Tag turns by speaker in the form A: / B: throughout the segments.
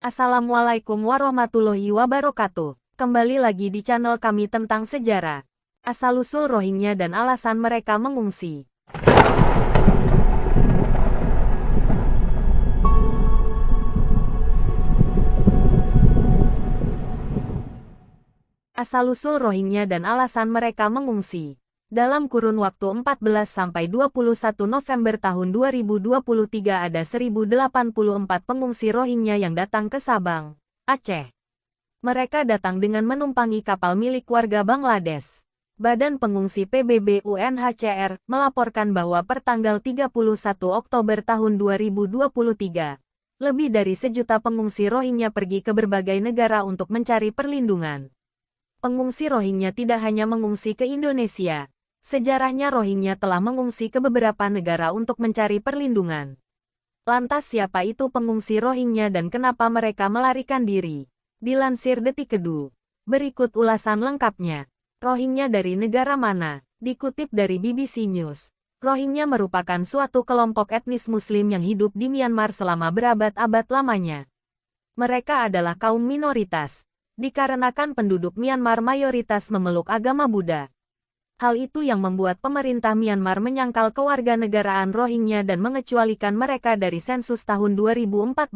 A: Assalamualaikum warahmatullahi wabarakatuh. Kembali lagi di channel kami tentang sejarah, asal-usul Rohingya dan alasan mereka mengungsi. Asal-usul Rohingya dan alasan mereka mengungsi. Dalam kurun waktu 14–21 November tahun 2023 ada 1084 pengungsi Rohingya yang datang ke Sabang, Aceh. Mereka datang dengan menumpangi kapal milik warga Bangladesh. Badan Pengungsi PBB UNHCR melaporkan bahwa pertanggal 31 Oktober tahun 2023, lebih dari 1 juta pengungsi Rohingya pergi ke berbagai negara untuk mencari perlindungan. Pengungsi Rohingya tidak hanya mengungsi ke Indonesia. Sejarahnya Rohingya telah mengungsi ke beberapa negara untuk mencari perlindungan. Lantas siapa itu pengungsi Rohingya dan kenapa mereka melarikan diri? Dilansir Detik.edu. Berikut ulasan lengkapnya. Rohingya dari negara mana? Dikutip dari BBC News. Rohingya merupakan suatu kelompok etnis Muslim yang hidup di Myanmar selama berabad-abad lamanya. Mereka adalah kaum minoritas, dikarenakan penduduk Myanmar mayoritas memeluk agama Buddha. Hal itu yang membuat pemerintah Myanmar menyangkal kewarganegaraan Rohingya dan mengecualikan mereka dari sensus tahun 2014.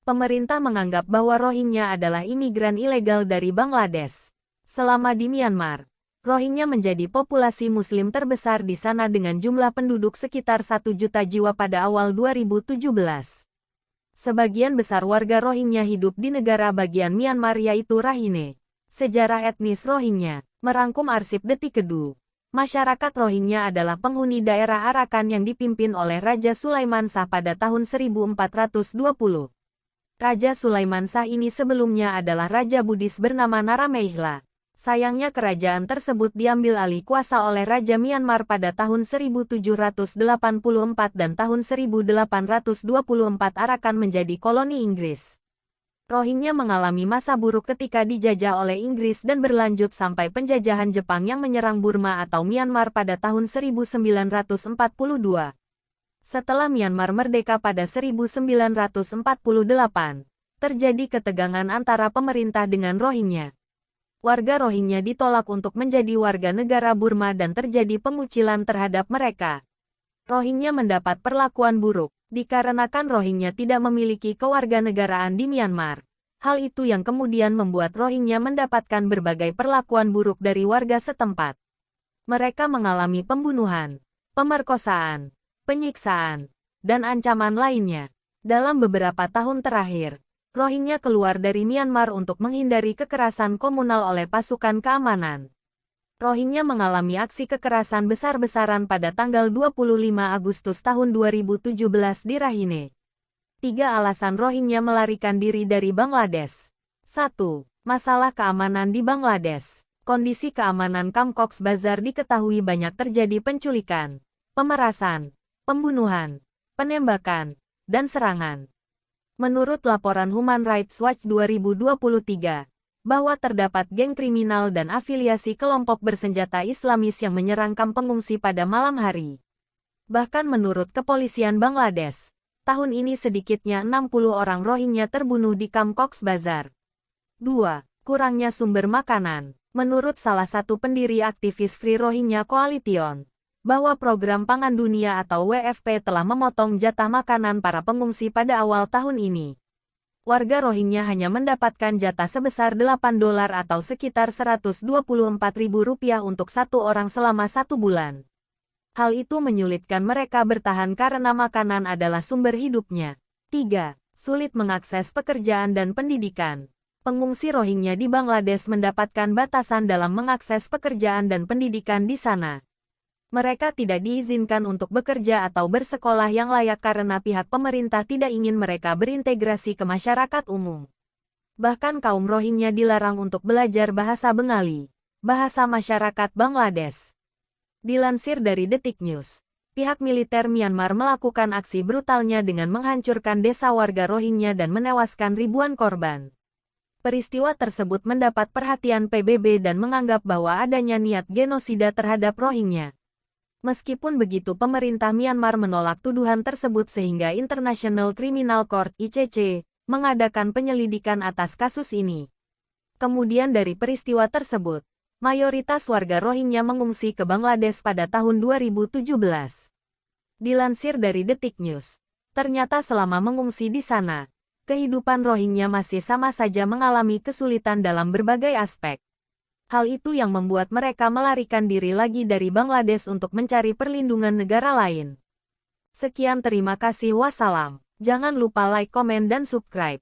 A: Pemerintah menganggap bahwa Rohingya adalah imigran ilegal dari Bangladesh. Selama di Myanmar, Rohingya menjadi populasi Muslim terbesar di sana dengan jumlah penduduk sekitar 1 juta jiwa pada awal 2017. Sebagian besar warga Rohingya hidup di negara bagian Myanmar yaitu Rakhine. Sejarah etnis Rohingya. Merangkum arsip Detik.edu. Masyarakat Rohingya adalah penghuni daerah Arakan yang dipimpin oleh Raja Sulaiman Shah pada tahun 1420. Raja Sulaiman Shah ini sebelumnya adalah Raja Buddhis bernama Narameihla. Sayangnya kerajaan tersebut diambil alih kuasa oleh Raja Myanmar pada tahun 1784 dan tahun 1824 Arakan menjadi koloni Inggris. Rohingya mengalami masa buruk ketika dijajah oleh Inggris dan berlanjut sampai penjajahan Jepang yang menyerang Burma atau Myanmar pada tahun 1942. Setelah Myanmar merdeka pada 1948, terjadi ketegangan antara pemerintah dengan Rohingya. Warga Rohingya ditolak untuk menjadi warga negara Burma dan terjadi pengucilan terhadap mereka. Rohingya mendapat perlakuan buruk, dikarenakan Rohingya tidak memiliki kewarganegaraan di Myanmar. Hal itu yang kemudian membuat Rohingya mendapatkan berbagai perlakuan buruk dari warga setempat. Mereka mengalami pembunuhan, pemerkosaan, penyiksaan, dan ancaman lainnya. Dalam beberapa tahun terakhir, Rohingya keluar dari Myanmar untuk menghindari kekerasan komunal oleh pasukan keamanan. Rohingya mengalami aksi kekerasan besar-besaran pada tanggal 25 Agustus tahun 2017 di Rakhine. 3 alasan Rohingya melarikan diri dari Bangladesh. 1. Masalah keamanan di Bangladesh. Kondisi keamanan Camp Cox's Bazar diketahui banyak terjadi penculikan, pemerasan, pembunuhan, penembakan, dan serangan. Menurut laporan Human Rights Watch 2023, bahwa terdapat geng kriminal dan afiliasi kelompok bersenjata Islamis yang menyerang kamp pengungsi pada malam hari. Bahkan menurut kepolisian Bangladesh, tahun ini sedikitnya 60 orang Rohingya terbunuh di kamp Cox's Bazar. 2. Kurangnya sumber makanan. Menurut salah satu pendiri aktivis Free Rohingya Coalition, bahwa Program Pangan Dunia atau WFP telah memotong jatah makanan para pengungsi pada awal tahun ini. Warga Rohingya hanya mendapatkan jatah sebesar $8 atau sekitar Rp124.000 untuk satu orang selama 1 bulan. Hal itu menyulitkan mereka bertahan karena makanan adalah sumber hidupnya. 3. Sulit mengakses pekerjaan dan pendidikan. Pengungsi Rohingya di Bangladesh mendapatkan batasan dalam mengakses pekerjaan dan pendidikan di sana. Mereka tidak diizinkan untuk bekerja atau bersekolah yang layak karena pihak pemerintah tidak ingin mereka berintegrasi ke masyarakat umum. Bahkan kaum Rohingya dilarang untuk belajar bahasa Bengali, bahasa masyarakat Bangladesh. Dilansir dari Detik News, pihak militer Myanmar melakukan aksi brutalnya dengan menghancurkan desa warga Rohingya dan menewaskan ribuan korban. Peristiwa tersebut mendapat perhatian PBB dan menganggap bahwa adanya niat genosida terhadap Rohingya. Meskipun begitu pemerintah Myanmar menolak tuduhan tersebut sehingga International Criminal Court (ICC) mengadakan penyelidikan atas kasus ini. Kemudian dari peristiwa tersebut, mayoritas warga Rohingya mengungsi ke Bangladesh pada tahun 2017. Dilansir dari Detik News, ternyata selama mengungsi di sana, kehidupan Rohingya masih sama saja mengalami kesulitan dalam berbagai aspek. Hal itu yang membuat mereka melarikan diri lagi dari Bangladesh untuk mencari perlindungan negara lain. Sekian, terima kasih, wassalam. Jangan lupa like, komen, dan subscribe.